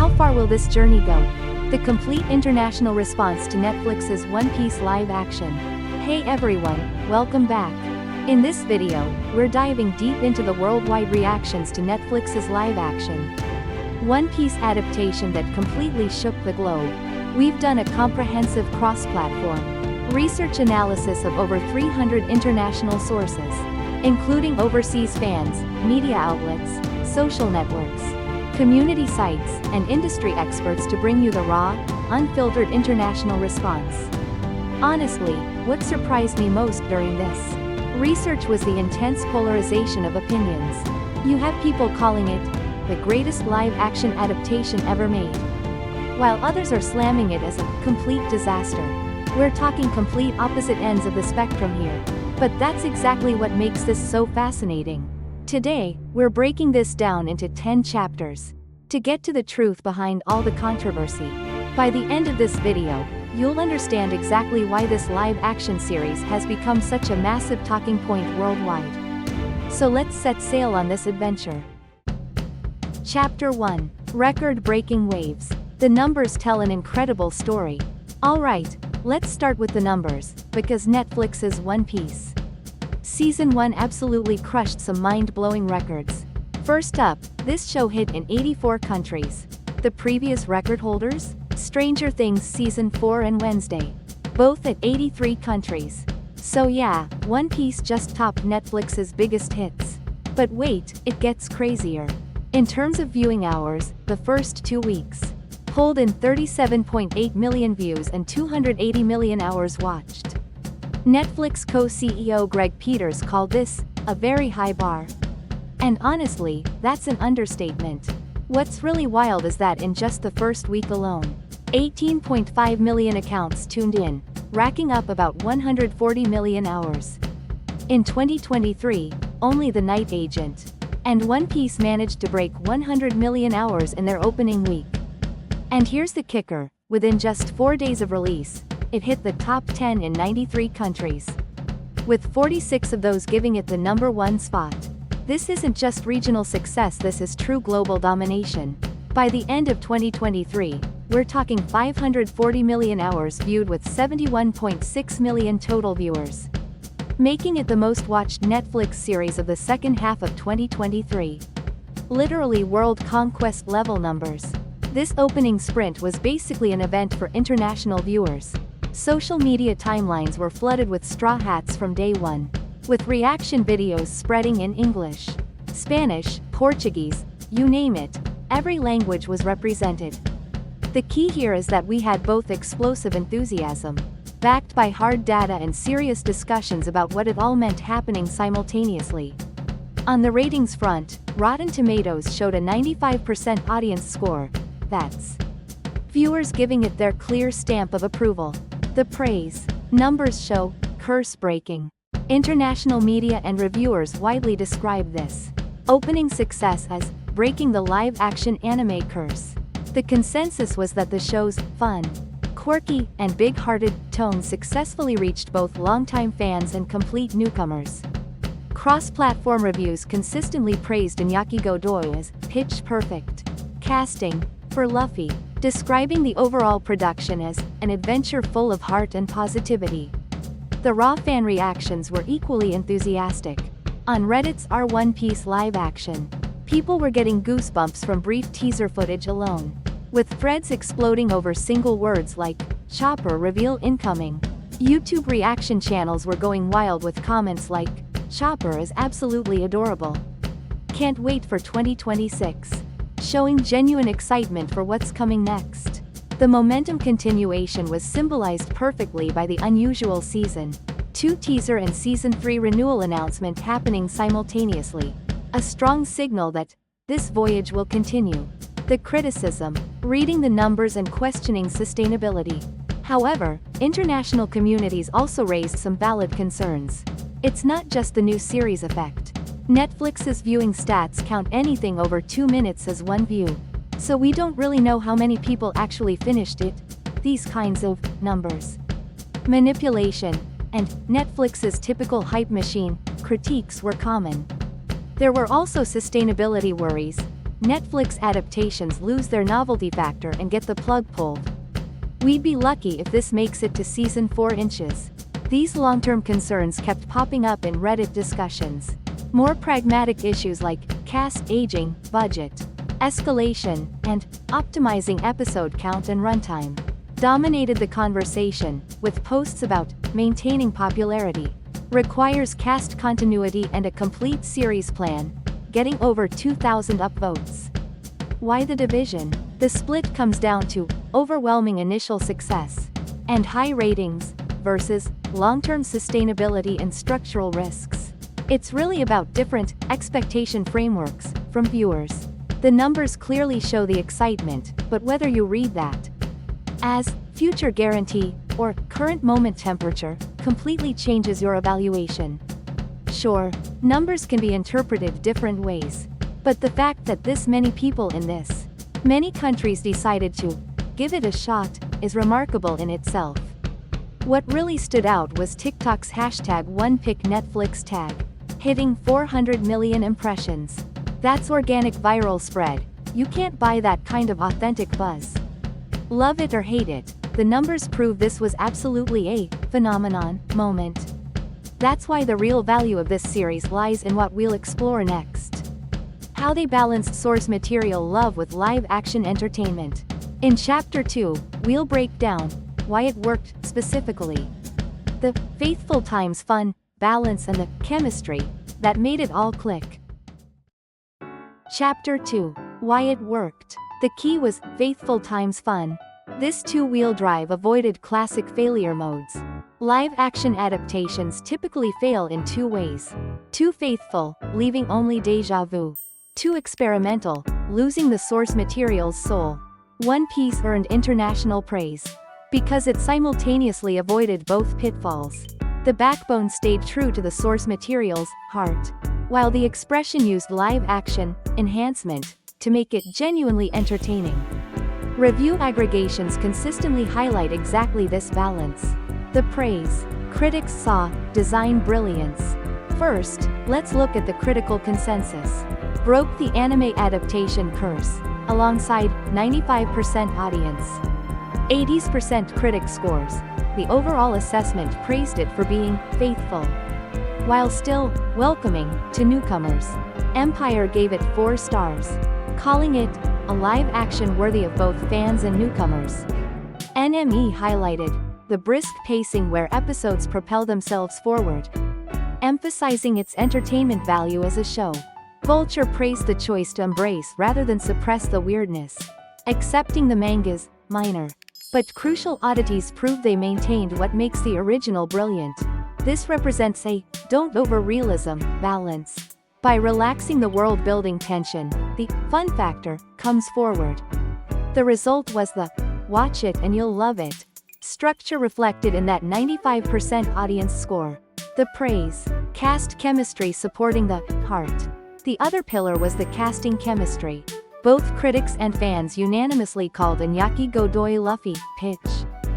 how far will this journey go? The complete international response to Netflix's One Piece live action. Hey everyone, welcome back. In this video, we're diving deep into the worldwide reactions to Netflix's live action One Piece adaptation that completely shook the globe. We've done a comprehensive cross-platform research analysis of over 300 international sources, including overseas fans, media outlets, social networks, community sites, and industry experts to bring you the raw, unfiltered international response. Honestly, what surprised me most during this research was the intense polarization of opinions. You have people calling it the greatest live-action adaptation ever made, while others are slamming it as a complete disaster. We're talking complete opposite ends of the spectrum here, but that's exactly what makes this so fascinating. Today, we're breaking this down into 10 chapters to get to the truth behind all the controversy. By the end of this video, you'll understand exactly why this live-action series has become such a massive talking point worldwide. So let's set sail on this adventure. Chapter 1. Record-breaking waves. The numbers tell an incredible story. Alright, let's start with the numbers, because Netflix's One Piece Season 1 absolutely crushed some mind-blowing records. First up, this show hit in 84 countries. The previous record holders? Stranger Things Season 4 and Wednesday, both at 83 countries. So yeah, One Piece just topped Netflix's biggest hits. But wait, it gets crazier. In terms of viewing hours, the first 2 weeks pulled in 37.8 million views and 280 million hours watched. Netflix co-CEO Greg Peters called this a very high bar. And honestly, that's an understatement. What's really wild is that in just the first week alone, 18.5 million accounts tuned in, racking up about 140 million hours. In 2023, only The Night Agent and One Piece managed to break 100 million hours in their opening week. And here's the kicker, within just 4 days of release, it hit the top 10 in 93 countries, with 46 of those giving it the #1 spot. This isn't just regional success, this is true global domination. By the end of 2023, we're talking 540 million hours viewed with 71.6 million total viewers, making it the most watched Netflix series of the second half of 2023. Literally world conquest level numbers. This opening sprint was basically an event for international viewers. Social media timelines were flooded with straw hats from day one, with reaction videos spreading in English, Spanish, Portuguese, you name it, every language was represented. The key here is that we had both explosive enthusiasm, backed by hard data, and serious discussions about what it all meant happening simultaneously. On the ratings front, Rotten Tomatoes showed a 95% audience score. That's viewers giving it their clear stamp of approval. The praise numbers show curse-breaking. International media and reviewers widely describe this opening success as breaking the live-action anime curse. The consensus was that the show's fun, quirky, and big-hearted tone successfully reached both longtime fans and complete newcomers. Cross-platform reviews consistently praised Iñaki Godoy as pitch perfect casting for Luffy, describing the overall production as an adventure full of heart and positivity. The raw fan reactions were equally enthusiastic. On Reddit's r One Piece live action, people were getting goosebumps from brief teaser footage alone, with threads exploding over single words like "Chopper reveal incoming." YouTube reaction channels were going wild with comments like "Chopper is absolutely adorable. Can't wait for 2026," showing genuine excitement for what's coming next. The momentum continuation was symbolized perfectly by the unusual Season 2 teaser and Season 3 renewal announcement happening simultaneously, a strong signal that this voyage will continue. The criticism, reading the numbers and questioning sustainability. However, international communities also raised some valid concerns. It's not just the new series effect. Netflix's viewing stats count anything over 2 minutes as one view, so we don't really know how many people actually finished it. These kinds of numbers, manipulation, and Netflix's typical hype machine critiques were common. There were also sustainability worries. Netflix adaptations lose their novelty factor and get the plug pulled. We'd be lucky if this makes it to season 4 inches. These long-term concerns kept popping up in Reddit discussions. More pragmatic issues like cast aging, budget, escalation, and optimizing episode count and runtime dominated the conversation, with posts about maintaining popularity requires cast continuity and a complete series plan, getting over 2,000 upvotes. Why the division? The split comes down to overwhelming initial success and high ratings versus long-term sustainability and structural risks. It's really about different expectation frameworks from viewers. The numbers clearly show the excitement, but whether you read that as future guarantee or current moment temperature completely changes your evaluation. Sure, numbers can be interpreted different ways, but the fact that this many people in this many countries decided to give it a shot is remarkable in itself. What really stood out was TikTok's #OnePickNetflix tag, hitting 400 million impressions. That's organic viral spread. You can't buy that kind of authentic buzz. Love it or hate it, the numbers prove this was absolutely a phenomenon moment. That's why the real value of this series lies in what we'll explore next. How they balanced source material love with live-action entertainment. In Chapter 2, we'll break down why it worked specifically, the faithful times fun, balance and the chemistry that made it all click. Chapter 2. Why it worked. The key was faithful times fun. This two-wheel drive avoided classic failure modes. Live-action adaptations typically fail in two ways. Too faithful, leaving only déjà vu. Too experimental, losing the source material's soul. One Piece earned international praise because it simultaneously avoided both pitfalls. The backbone stayed true to the source material's heart, while the expression used live-action enhancement to make it genuinely entertaining. Review aggregations consistently highlight exactly this balance. The praise critics saw, design brilliance. First, let's look at the critical consensus. Broke the anime adaptation curse, alongside 95% audience. 80% critic scores. The overall assessment praised it for being faithful, while still welcoming to newcomers. Empire gave it 4 stars, calling it a live-action worthy of both fans and newcomers. NME highlighted the brisk pacing where episodes propel themselves forward, emphasizing its entertainment value as a show. Vulture praised the choice to embrace rather than suppress the weirdness, accepting the manga's minor but crucial oddities proved they maintained what makes the original brilliant. This represents a don't over-realism balance. By relaxing the world-building tension, the fun factor comes forward. The result was the watch it and you'll love it structure reflected in that 95% audience score. The praise cast chemistry supporting the heart. The other pillar was the casting chemistry. Both critics and fans unanimously called Iñaki Godoy Luffy pitch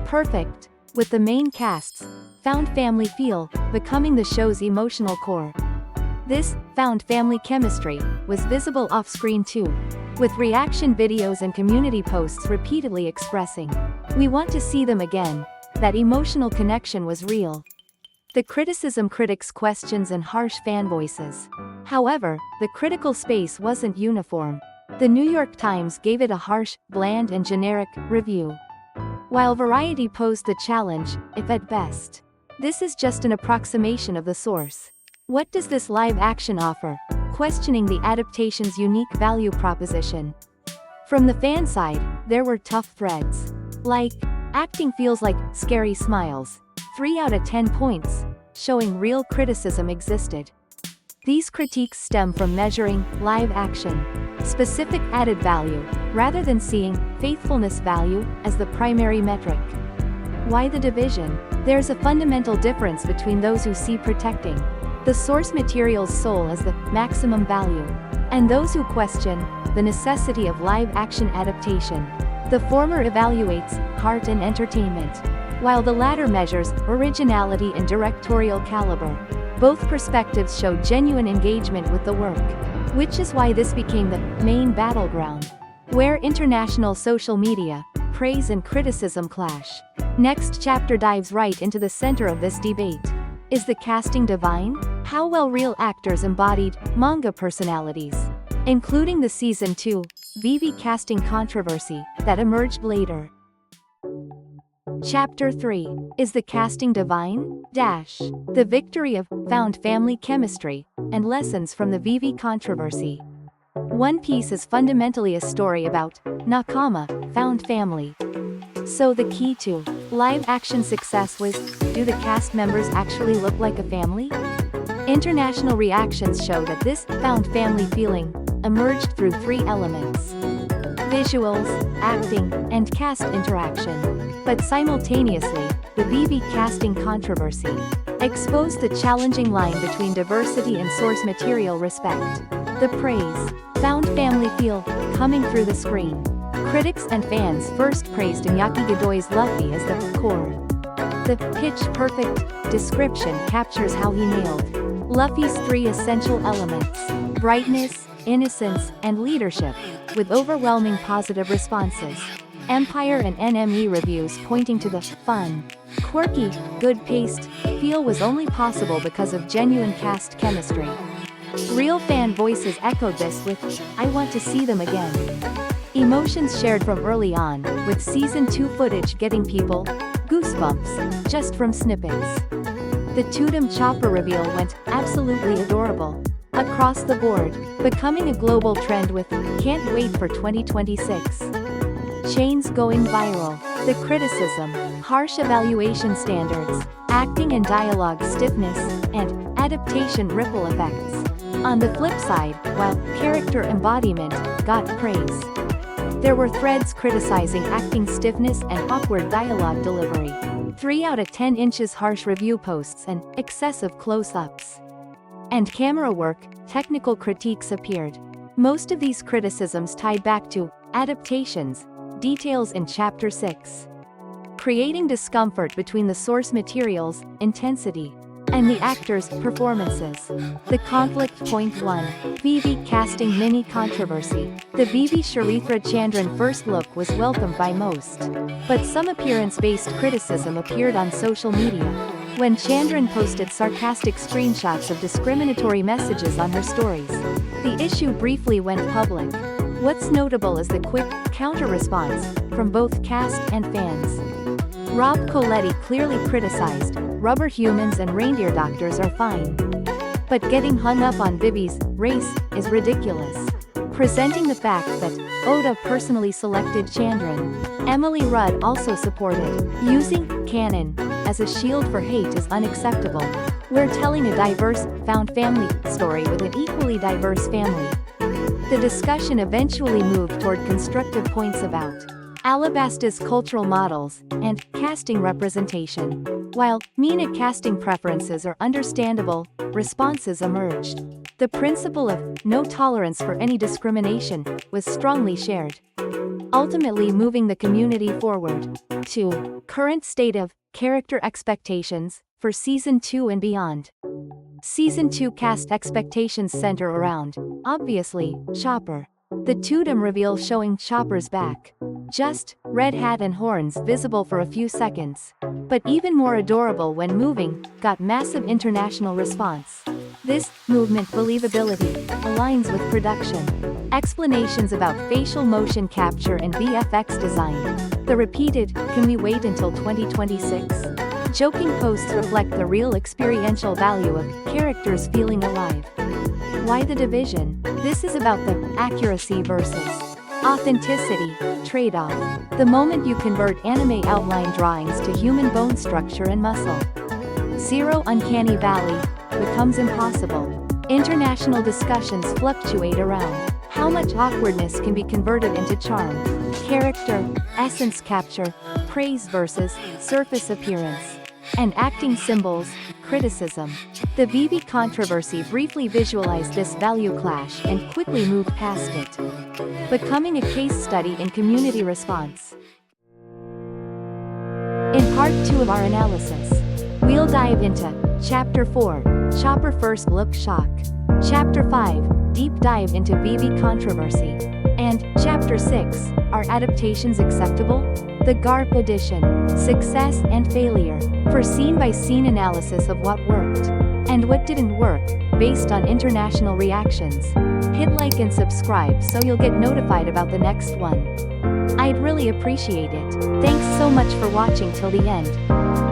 perfect, with the main cast's found family feel becoming the show's emotional core. This found family chemistry was visible off-screen too, with reaction videos and community posts repeatedly expressing, "We want to see them again." That emotional connection was real. The criticism critics' questions and harsh fan voices. However, the critical space wasn't uniform. The New York Times gave it a harsh, bland and generic review, while Variety posed the challenge, if at best. This is just an approximation of the source. What does this live action offer? Questioning the adaptation's unique value proposition. From the fan side, there were tough threads. Like, acting feels like scary smiles. 3 out of 10 points, showing real criticism existed. These critiques stem from measuring live action specific added value, rather than seeing faithfulness value as the primary metric. Why the division? There's a fundamental difference between those who see protecting the source material's soul as the maximum value, and those who question the necessity of live-action adaptation. The former evaluates heart and entertainment, while the latter measures originality and directorial caliber. Both perspectives show genuine engagement with the work. which is why this became the main battleground, where international social media, praise and criticism clash. Next chapter dives right into the center of this debate. Is the casting divine? How well real actors embodied manga personalities, including the Season 2 Vivy casting controversy that emerged later. Chapter 3. Is the casting divine? The victory of found family chemistry and lessons from the Vivy controversy. One Piece is fundamentally a story about nakama, found family. So the key to live-action success was, do the cast members actually look like a family? International reactions show that this found family feeling emerged through three elements: visuals, acting, and cast interaction. But simultaneously, the Vivy casting controversy exposed the challenging line between diversity and source material respect. The praise found family feel coming through the screen. Critics and fans first praised Iñaki Godoy's Luffy as the core. The pitch-perfect description captures how he nailed Luffy's three essential elements: brightness, innocence, and leadership, with overwhelming positive responses. Empire and NME reviews pointing to the fun, quirky, good-paced feel was only possible because of genuine cast chemistry. Real fan voices echoed this with, "I want to see them again." Emotions shared from early on, with Season 2 footage getting people goosebumps just from snippets. The Totem Chopper reveal went absolutely adorable across the board, becoming a global trend with "Can't wait for 2026." Chains going viral. The criticism, harsh evaluation standards, acting and dialogue stiffness, and adaptation ripple effects. On the flip side, while character embodiment got praise, there were threads criticizing acting stiffness and awkward dialogue delivery. 3 out of 10 inches harsh review posts and excessive close-ups and camera work, technical critiques appeared. Most of these criticisms tied back to adaptations, details in Chapter 6, creating discomfort between the source material's intensity and the actors' performances. The conflict. Point 1. Vivy casting mini controversy. The Vivy Sharithra Chandran first look was welcomed by most, but some appearance-based criticism appeared on social media when Chandran posted sarcastic screenshots of discriminatory messages on her stories. The issue briefly went public. What's notable is the quick counter-response from both cast and fans. Rob Coletti clearly criticized, "Rubber humans and reindeer doctors are fine, but getting hung up on Vivy's race is ridiculous," presenting the fact that Oda personally selected Chandran. Emily Rudd also supported, "Using canon as a shield for hate is unacceptable. We're telling a diverse, found family story with an equally diverse family." The discussion eventually moved toward constructive points about Alabasta's cultural models and casting representation. While MENA casting preferences are understandable, responses emerged. The principle of no tolerance for any discrimination was strongly shared, ultimately moving the community forward. 2. Current state of character expectations for Season 2 and beyond. Season 2 cast expectations center around, obviously, Chopper. The Totem reveal showing Chopper's back. Just red hat and horns visible for a few seconds. But even more adorable when moving, got massive international response. This movement believability aligns with production. Explanations about facial motion capture and VFX design. The repeated, "Can we wait until 2026?" joking posts reflect the real experiential value of characters feeling alive. Why the division? This is about the accuracy versus authenticity trade-off. The moment you convert anime outline drawings to human bone structure and muscle, zero uncanny valley becomes impossible. International discussions fluctuate around how much awkwardness can be converted into charm, character, essence capture, praise versus surface appearance, and acting symbols, criticism. The Vivy controversy briefly visualized this value clash and quickly moved past it, becoming a case study in community response. In part 2 of our analysis, we'll dive into Chapter 4, Chopper First Look Shock. Chapter 5, deep dive into VV controversy. And, Chapter 6, Are Adaptations Acceptable? The GARP Edition, Success and Failure, for scene-by-scene analysis of what worked and what didn't work, based on international reactions. Hit like and subscribe so you'll get notified about the next one. I'd really appreciate it. Thanks so much for watching till the end.